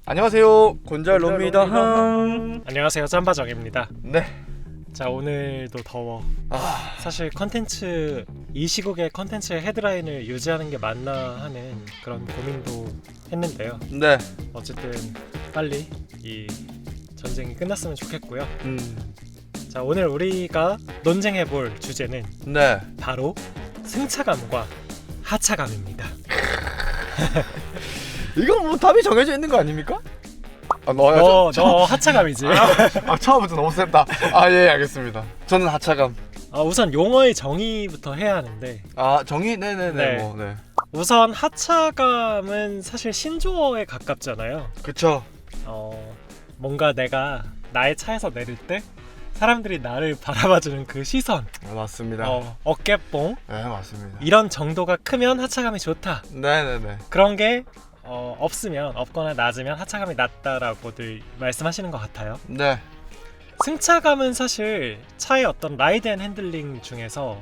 안녕하세요, 곤잘로입니다. 안녕하세요, 짬바정입니다. 네. 자, 오늘도 더워. 사실 컨텐츠, 이 시국에 컨텐츠의 헤드라인을 유지하는 게 맞나 하는 그런 고민도 했는데요. 네. 어쨌든 빨리 이 전쟁이 끝났으면 좋겠고요. 자, 오늘 우리가 논쟁해볼 주제는 네. 바로 승차감과 하차감입니다. 이건 뭐 답이 정해져 있는 거 아닙니까? 너 하차감이지. 처음부터 너무 셌다. 예, 알겠습니다. 저는 하차감. 우선 용어의 정의부터 해야 하는데. 정의? 네네네. 네. 네. 우선 하차감은 사실 신조어에 가깝잖아요. 그쵸. 뭔가 내가 나의 차에서 내릴 때 사람들이 나를 바라봐주는 그 시선, 맞습니다. 어깨뽕, 네, 맞습니다. 이런 정도가 크면 하차감이 좋다. 네네네. 그런 게 없거나 낮으면 하차감이 낮다라고들 말씀하시는 것 같아요. 네. 승차감은 사실 차의 어떤 라이드 앤 핸들링 중에서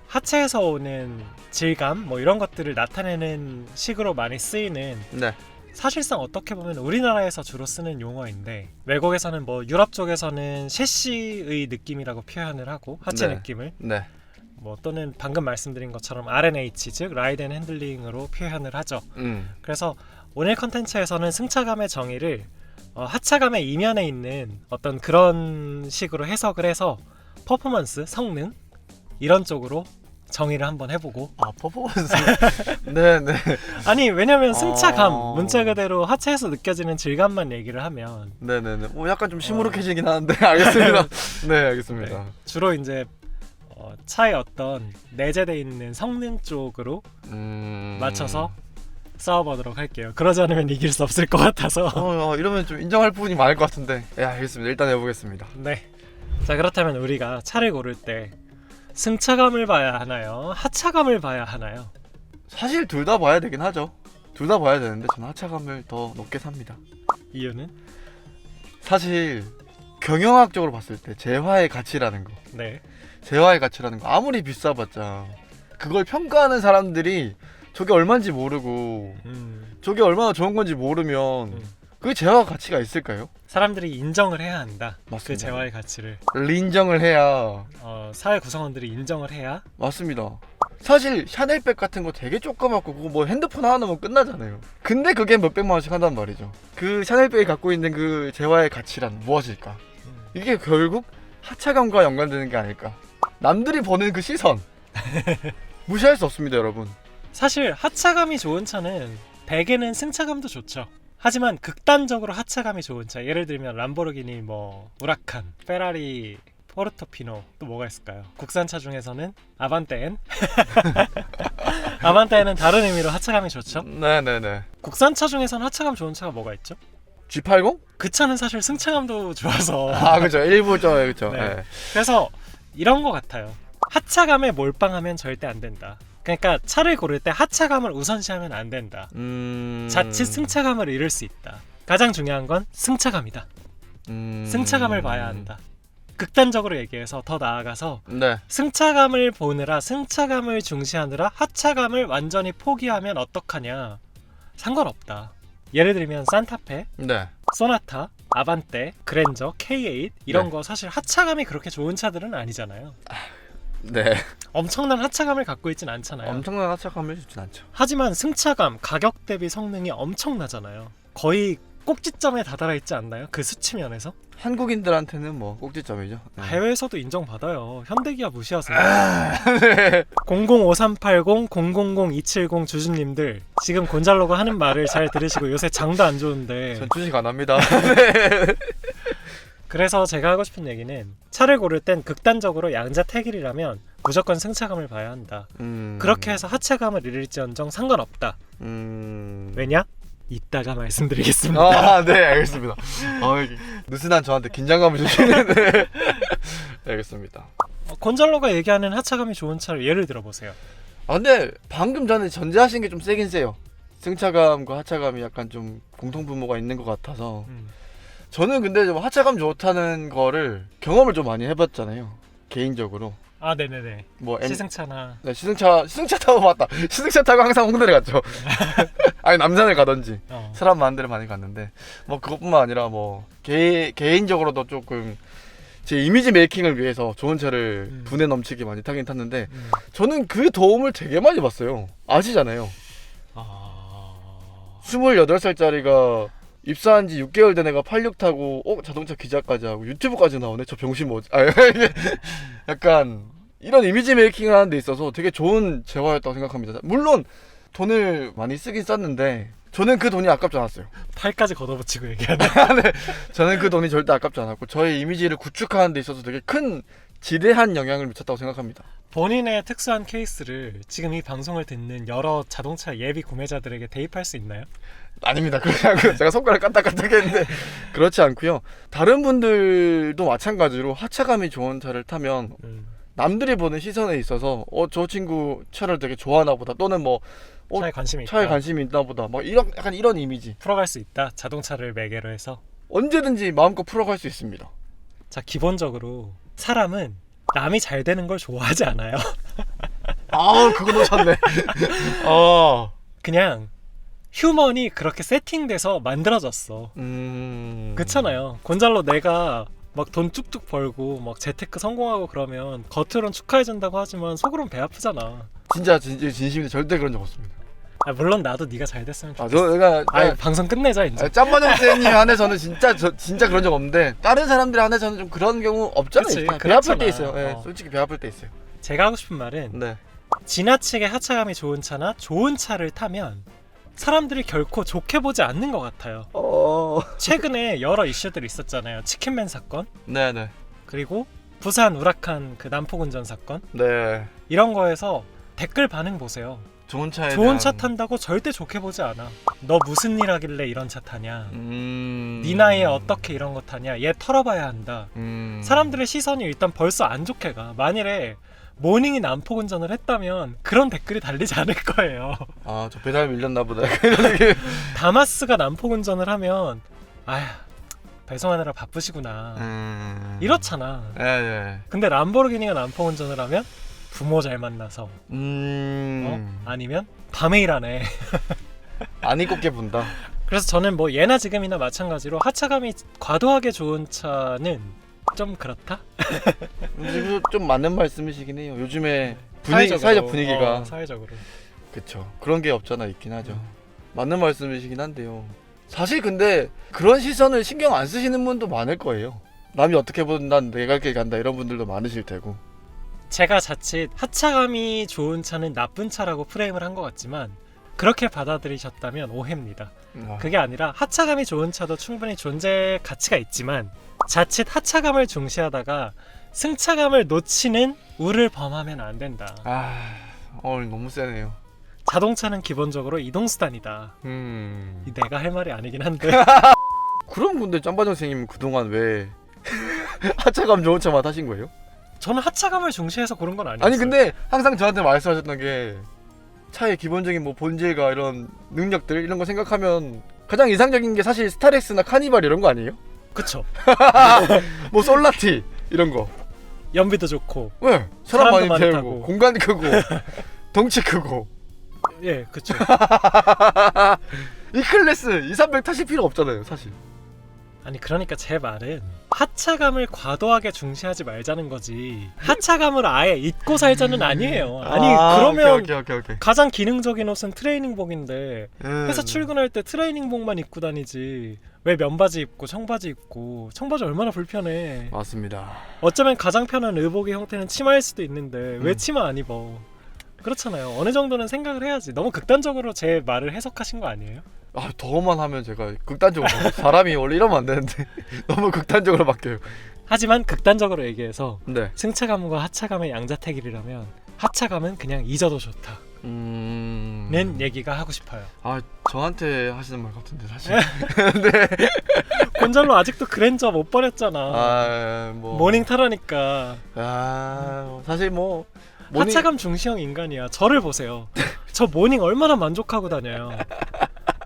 하체에서 오는 질감 뭐 이런 것들을 나타내는 식으로 많이 쓰이는, 네. 사실상 어떻게 보면 우리나라에서 주로 쓰는 용어인데, 외국에서는 뭐 유럽 쪽에서는 셰시의 느낌이라고 표현을 하고, 하체 네. 느낌을 네. 뭐 또는 방금 말씀드린 것처럼 R&H, 즉 라이드 앤 핸들링으로 표현을 하죠. 그래서 오늘 컨텐츠에서는 승차감의 정의를 하차감의 이면에 있는 어떤 그런 식으로 해석을 해서 퍼포먼스, 성능 이런 쪽으로 정의를 한번 해보고. 퍼포먼스. 네네. 아니, 왜냐면 승차감 문자 그대로 하체에서 느껴지는 질감만 얘기를 하면 네네네. 약간 좀 시무룩해지긴 하는데 알겠습니다. 네, 알겠습니다. 네. 주로 이제 차의 어떤 내재되어 있는 성능 쪽으로 맞춰서 싸워보도록 할게요. 그러지 않으면 이길 수 없을 것 같아서. 이러면 좀 인정할 부분이 많을 것 같은데. 알겠습니다. 일단 해보겠습니다. 네. 자, 그렇다면 우리가 차를 고를 때 승차감을 봐야 하나요? 하차감을 봐야 하나요? 사실 둘 다 봐야 되긴 하죠. 둘 다 봐야 되는데 저는 하차감을 더 높게 삽니다. 이유는? 사실 경영학적으로 봤을 때 재화의 가치라는 거, 네. 재화의 가치라는 거 아무리 비싸봤자 그걸 평가하는 사람들이 저게 얼마인지 모르고 저게 얼마나 좋은 건지 모르면 그게 재화 가치가 있을까요? 사람들이 인정을 해야 한다. 맞습니다. 그 재화의 가치를 인정을 해야. 사회 구성원들이 인정을 해야. 맞습니다. 사실 샤넬백 같은 거 되게 조그맣고 그거 뭐 핸드폰 하나 넣으면 끝나잖아요. 근데 그게 몇백만 원씩 한단 말이죠. 그 샤넬백이 갖고 있는 그 재화의 가치란 무엇일까? 이게 결국 하차감과 연관되는 게 아닐까. 남들이 보는 그 시선 무시할 수 없습니다, 여러분. 사실 하차감이 좋은 차는 대개는 승차감도 좋죠. 하지만 극단적으로 하차감이 좋은 차, 예를 들면 람보르기니, 뭐 우라칸, 페라리, 포르토피노, 또 뭐가 있을까요? 국산차 중에서는 아반떼엔. 아반떼엔은 다른 의미로 하차감이 좋죠. 네네네. 국산차 중에서는 하차감 좋은 차가 뭐가 있죠? G80? 그 차는 사실 승차감도 좋아서. 그죠. 일부죠. 그죠. 네. 네. 그래서 이런 거 같아요. 하차감에 몰빵하면 절대 안 된다. 그러니까 차를 고를 때 하차감을 우선시하면 안 된다. 자칫 승차감을 잃을 수 있다. 가장 중요한 건 승차감이다. 승차감을 봐야 한다. 극단적으로 얘기해서 더 나아가서 네. 승차감을 보느라, 승차감을 중시하느라 하차감을 완전히 포기하면 어떡하냐. 상관없다. 예를 들면 산타페, 네. 소나타, 아반떼, 그랜저, K8 이런 네. 거 사실 하차감이 그렇게 좋은 차들은 아니잖아요. 네. 엄청난 하차감을 갖고 있진 않잖아요. 엄청난 하차감을 주진 않죠. 하지만 승차감, 가격 대비 성능이 엄청나잖아요. 거의 꼭지점에 다다라 있지 않나요? 그 수치면에서? 한국인들한테는 뭐 꼭지점이죠. 네. 해외에서도 인정받아요. 현대기아 무시하세요. 네. 005380, 000270 주주님들, 지금 곤잘로가 하는 말을 잘 들으시고, 요새 장도 안 좋은데. 전 주식 안 합니다. 네. 그래서 제가 하고 싶은 얘기는, 차를 고를 땐 극단적으로 양자택일이라면 무조건 승차감을 봐야 한다. 그렇게 해서 하차감을 잃을지언정 상관없다. 왜냐? 이따가 말씀드리겠습니다. 네, 알겠습니다. 느슨한 저한테 긴장감을 주시는데. 네, 알겠습니다. 곤잘로가 얘기하는 하차감이 좋은 차를 예를 들어보세요. 근데 방금 전에 전제하신 게 좀 세긴 세요. 승차감과 하차감이 약간 좀 공통분모가 있는 것 같아서. 저는 근데 좀 하차감 좋다는 거를 경험을 좀 많이 해봤잖아요, 개인적으로. 네네네. 뭐 시승차나. 네, 시승차 타고 맞다. 시승차 타고 항상 홍대를 갔죠. 아니 남산을 가든지 어. 사람 많은 데를 많이 갔는데 뭐 그것뿐만 아니라 뭐 개인적으로도 조금 제 이미지 메이킹을 위해서 좋은 차를 분에 넘치게 많이 타긴 탔는데 저는 그 도움을 되게 많이 봤어요. 아시잖아요. 28살짜리가 입사한 지 6개월 된 애가 86 타고 자동차 기자까지 하고 유튜브까지 나오네. 저 병신 뭐지? 이게 약간 이런 이미지 메이킹을 하는 데 있어서 되게 좋은 재화였다고 생각합니다. 물론 돈을 많이 쓰긴 썼는데 저는 그 돈이 아깝지 않았어요. 팔까지 걷어붙이고 얘기하네. 네, 저는 그 돈이 절대 아깝지 않았고 저의 이미지를 구축하는 데 있어서 되게 큰 지대한 영향을 미쳤다고 생각합니다. 본인의 특수한 케이스를 지금 이 방송을 듣는 여러 자동차 예비 구매자들에게 대입할 수 있나요? 아닙니다. 그렇지 않고요. 제가 손가락 까딱까딱 했는데 그렇지 않고요. 다른 분들도 마찬가지로 하차감이 좋은 차를 타면 남들이 보는 시선에 있어서 저 친구 차를 되게 좋아하나 보다 또는 뭐 차에 관심이 있다. 차에 관심이 있나 보다 막 이런 약간 이런 이미지 풀어갈 수 있다. 자동차를 매개로 해서. 언제든지 마음껏 풀어갈 수 있습니다. 자, 기본적으로 사람은 남이 잘 되는 걸 좋아하지 않아요. 그거 놓쳤네. 그냥 휴먼이 그렇게 세팅돼서 만들어졌어. 그렇잖아요. 곤잘로 내가 막 돈 뚝뚝 벌고 막 재테크 성공하고 그러면 겉으론 축하해준다고 하지만 속으론 배 아프잖아. 진짜 진심인데 절대 그런 적 없습니다. 물론 나도 네가 잘 됐으면 좋겠어. 내가 방송 끝내자 이제. 짬바정 쌤님 한해서는 진짜 그런 적 없는데 다른 사람들 한해서는 좀 그런 경우 없잖아요. 그치, 배 아플 때 그렇잖아. 있어요. 솔직히 배 아플 때 있어요. 제가 하고 싶은 말은 네. 지나치게 하차감이 좋은 차나 좋은 차를 타면 사람들이 결코 좋게 보지 않는 것 같아요. 최근에 여러 이슈들이 있었잖아요. 치킨맨 사건, 네네. 그리고 부산 우라칸 그 난폭운전 사건, 네. 이런 거에서 댓글 반응 보세요. 좋은 차에 좋은 대한... 차 탄다고 절대 좋게 보지 않아. 너 무슨 일 하길래 이런 차 타냐, 네 나이에 어떻게 이런 거 타냐, 얘 털어봐야 한다. 사람들의 시선이 일단 벌써 안 좋게 가. 만일에 모닝이 난폭운전을 했다면 그런 댓글이 달리지 않을 거예요. 저 배달 밀렸나 보다. 다마스가 난폭운전을 하면 아휴 배송하느라 바쁘시구나 이렇잖아. 예. 근데 람보르기니가 난폭운전을 하면 부모 잘 만나서 아니면 밤에 일하네. 안 입곱게 본다. 그래서 저는 뭐 예나 지금이나 마찬가지로 하차감이 과도하게 좋은 차는 좀 그렇다? 좀 맞는 말씀이시긴 해요. 요즘에 사회적 분위기가 사회적으로 그쵸. 그런 게 없잖아 있긴 하죠. 맞는 말씀이시긴 한데요. 사실 근데 그런 시선을 신경 안 쓰시는 분도 많을 거예요. 남이 어떻게 보든 난 내가 갈 길 간다 이런 분들도 많으실 테고. 제가 자칫 하차감이 좋은 차는 나쁜 차라고 프레임을 한 것 같지만 그렇게 받아들이셨다면 오해입니다. 그게 아니라 하차감이 좋은 차도 충분히 존재 가치가 있지만 자칫 하차감을 중시하다가 승차감을 놓치는 우를 범하면 안 된다. 오늘 너무 세네요. 자동차는 기본적으로 이동수단이다. 이 내가 할 말이 아니긴 한데. 그럼 근데 짬바정 선생님 그동안 왜 하차감 좋은 차만 타신 거예요? 저는 하차감을 중시해서 그런 건 아니었어요. 아니 근데 항상 저한테 말씀하셨던 게 차의 기본적인 뭐 본질과 이런 능력들 이런 거 생각하면 가장 이상적인 게 사실 스타렉스나 카니발 이런 거 아니에요? 그쵸. 뭐 솔라티 이런 거. 연비도 좋고. 왜? 사람 많이 많이 태우고 타고. 공간 크고 덩치 크고. 예, 그쵸. 이 클래스 2, 300 타실 필요 없잖아요 사실. 아니 그러니까 제 말은 하차감을 과도하게 중시하지 말자는 거지 하차감을 아예 잊고 살자는 아니에요. 아니 그러면 오케이. 가장 기능적인 옷은 트레이닝복인데 회사 출근할 때 트레이닝복만 입고 다니지 왜 면바지 입고 청바지 입고 청바지 얼마나 불편해. 맞습니다. 어쩌면 가장 편한 의복의 형태는 치마일 수도 있는데 왜 치마 안 입어. 그렇잖아요. 어느 정도는 생각을 해야지. 너무 극단적으로 제 말을 해석하신 거 아니에요? 더만 하면 제가 극단적으로 사람이 원래 이러면 안 되는데 너무 극단적으로 바뀌어요. 하지만 극단적으로 얘기해서 네. 승차감과 하차감의 양자택일이라면 하차감은 그냥 잊어도 좋다 는 얘기가 하고 싶어요. 저한테 하시는 말 같은데 사실. 네. 곤잘로 아직도 그랜저 못 버렸잖아. 모닝 타라니까. 사실 뭐 하차감 중시형 인간이야. 저를 보세요. 저 모닝 얼마나 만족하고 다녀요.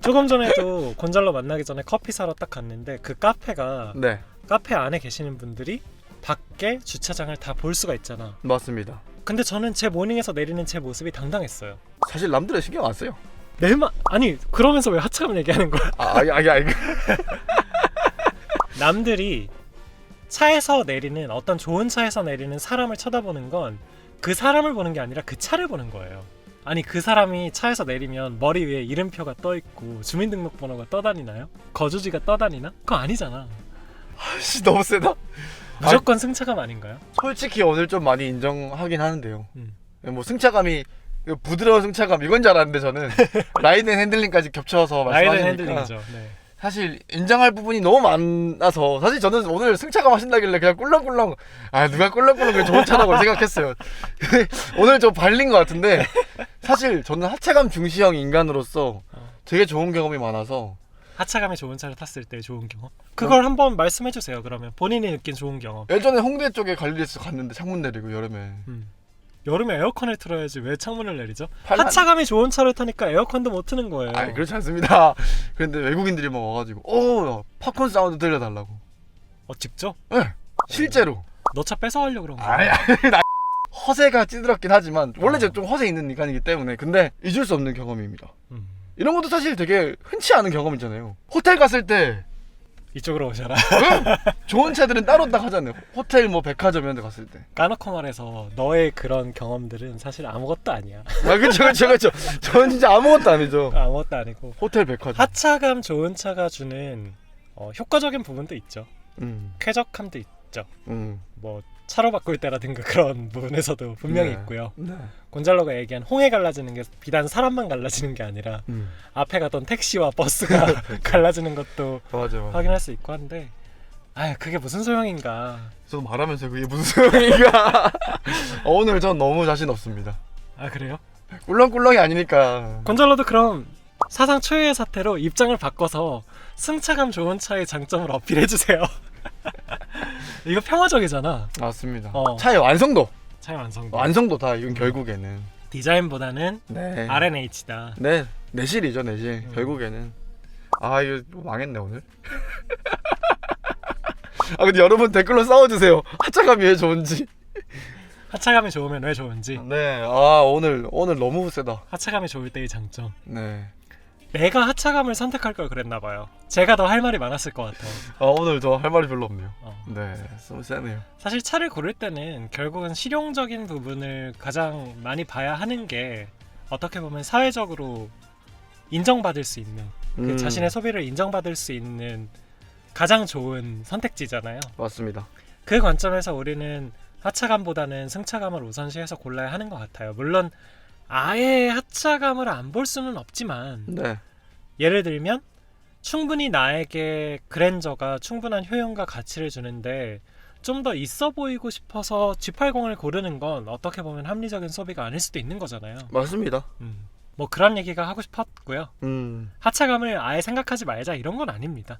조금 전에도 곤잘로 만나기 전에 커피 사러 딱 갔는데 그 카페가 카페 안에 계시는 분들이 밖에 주차장을 다 볼 수가 있잖아. 맞습니다. 근데 저는 제 모닝에서 내리는 제 모습이 당당했어요. 사실 남들은 신경 안 써요. 아니 그러면서 왜 하차감 얘기하는 거야? 아니. 남들이 차에서 내리는 어떤 좋은 차에서 내리는 사람을 쳐다보는 건 그 사람을 보는 게 아니라 그 차를 보는 거예요. 아니 그 사람이 차에서 내리면 머리 위에 이름표가 떠 있고 주민등록번호가 떠다니나요? 거주지가 떠다니나? 그거 아니잖아. 씨, 너무 세다. 무조건 승차감 아닌가요? 솔직히 오늘 좀 많이 인정하긴 하는데요. 음. 뭐 승차감이 부드러운 승차감 이건 줄 알았는데 저는 라이드 앤 핸들링까지 겹쳐서 라이드 말씀하시니까 핸들링이죠. 네. 사실 인정할 부분이 너무 많아서 사실 저는 오늘 승차감 하신다길래 그냥 꿀렁꿀렁 누가 꿀렁꿀렁 그게 좋은 차라고 생각했어요. 근데 오늘 좀 발린 것 같은데 사실 저는 하차감 중시형 인간으로서 되게 좋은 경험이 많아서 하차감이 좋은 차를 탔을 때 좋은 경험? 그걸 한번 말씀해 주세요. 그러면 본인이 느낀 좋은 경험. 예전에 홍대 쪽에 관리에서 갔는데 창문 내리고 여름에 여름에 에어컨을 틀어야지 왜 창문을 내리죠? 팔만- 하차감이 좋은 차를 타니까 에어컨도 못 트는 거예요. 그렇지 않습니다. 그런데 외국인들이 막 와가지고 팝콘 사운드 들려달라고. 직접? 네, 실제로. 너 차 뺏어가려고 그런 거야. 아니 허세가 찌들었긴 하지만 원래 제가 좀 허세 있는 인간이기 때문에 근데 잊을 수 없는 경험입니다. 이런 것도 사실 되게 흔치 않은 경험이잖아요. 호텔 갔을 때 이쪽으로 오셔라. 좋은 차들은 따로 딱 하잖아요. 호텔 뭐 백화점 이런 데 갔을 때. 까놓고 말해서 너의 그런 경험들은 사실 아무것도 아니야. 그쵸. 저는 진짜 아무것도 아니죠. 아무것도 아니고 호텔 백화점. 하차감 좋은 차가 주는 효과적인 부분도 있죠. 쾌적함도 있죠. 뭐 차로 바꿀 때라든가 그런 부분에서도 분명히 네. 있고요. 네. 곤잘로가 얘기한 홍해 갈라지는 게 비단 사람만 갈라지는 게 아니라 앞에 가던 택시와 버스가 갈라지는 것도 맞아. 확인할 수 있고 한데 그게 무슨 소용인가. 저도 말하면서 그게 무슨 소용인가. 오늘 전 너무 자신 없습니다. 그래요? 꿀렁꿀렁이 아니니까. 곤잘로도 그럼 사상 초유의 사태로 입장을 바꿔서 승차감 좋은 차의 장점을 어필해주세요. 이거 평화적이잖아. 맞습니다. 어. 차의 완성도. 차의 완성도. 완성도다. 이건 결국에는. 디자인보다는 네. RNH다. 네. 내실이죠, 내실. 결국에는. 이거 망했네 오늘. 근데 여러분 댓글로 싸워주세요. 하차감이 왜 좋은지. 하차감이 좋으면 왜 좋은지. 네. 오늘 너무 세다. 하차감이 좋을 때의 장점. 네. 내가 하차감을 선택할 걸 그랬나 봐요. 제가 더 할 말이 많았을 것 같아요. 오늘 저 할 말이 별로 없네요. 어. 네. 좀 세네요. 사실 차를 고를 때는 결국은 실용적인 부분을 가장 많이 봐야 하는 게 어떻게 보면 사회적으로 인정받을 수 있는 그 자신의 소비를 인정받을 수 있는 가장 좋은 선택지잖아요. 맞습니다. 그 관점에서 우리는 하차감보다는 승차감을 우선시해서 골라야 하는 것 같아요. 물론 아예 하차감을 안 볼 수는 없지만 네. 예를 들면 충분히 나에게 그랜저가 충분한 효용과 가치를 주는데 좀 더 있어 보이고 싶어서 G80을 고르는 건 어떻게 보면 합리적인 소비가 아닐 수도 있는 거잖아요. 맞습니다. 뭐 그런 얘기가 하고 싶었고요. 음. 하차감을 아예 생각하지 말자 이런 건 아닙니다.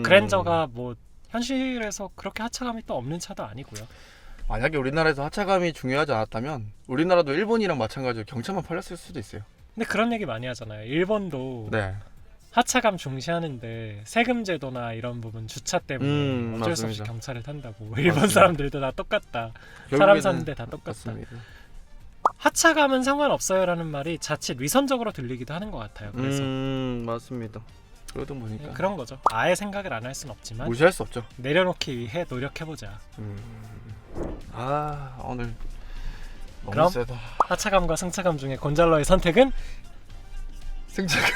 그랜저가 뭐 현실에서 그렇게 하차감이 또 없는 차도 아니고요. 만약에 우리나라에서 하차감이 중요하지 않았다면 우리나라도 일본이랑 마찬가지로 경차만 팔렸을 수도 있어요. 근데 그런 얘기 많이 하잖아요. 일본도 네. 하차감 중시하는데 세금 제도나 이런 부분 주차 때문에 어쩔 수 없이 맞습니다. 경차를 탄다고. 일본 사람들도 다 똑같다. 사람 사는데 다 똑같다. 맞습니다. 하차감은 상관없어요라는 말이 자칫 위선적으로 들리기도 하는 것 같아요. 그래서 맞습니다. 그러다 보니까 그런 거죠. 아예 생각을 안 할 수는 없지만 무시할 수 없죠. 내려놓기 위해 노력해보자. 오늘 너무 그럼? 세다. 하차감과 승차감 중에 곤잘로의 선택은? 승차감.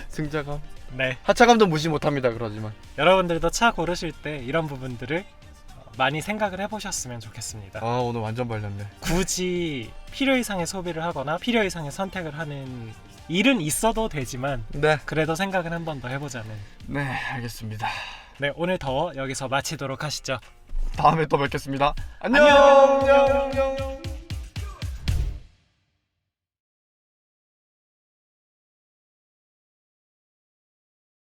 승차감. 네. 하차감도 무시 못합니다. 그러지만 여러분들도 차 고르실 때 이런 부분들을 많이 생각을 해보셨으면 좋겠습니다. 오늘 완전 발렸네. 굳이 필요 이상의 소비를 하거나 필요 이상의 선택을 하는 일은 있어도 되지만 네. 그래도 생각은 한 번 더 해보자는. 네, 알겠습니다. 네, 오늘 더 여기서 마치도록 하시죠. 다음에 또 뵙겠습니다. 안녕.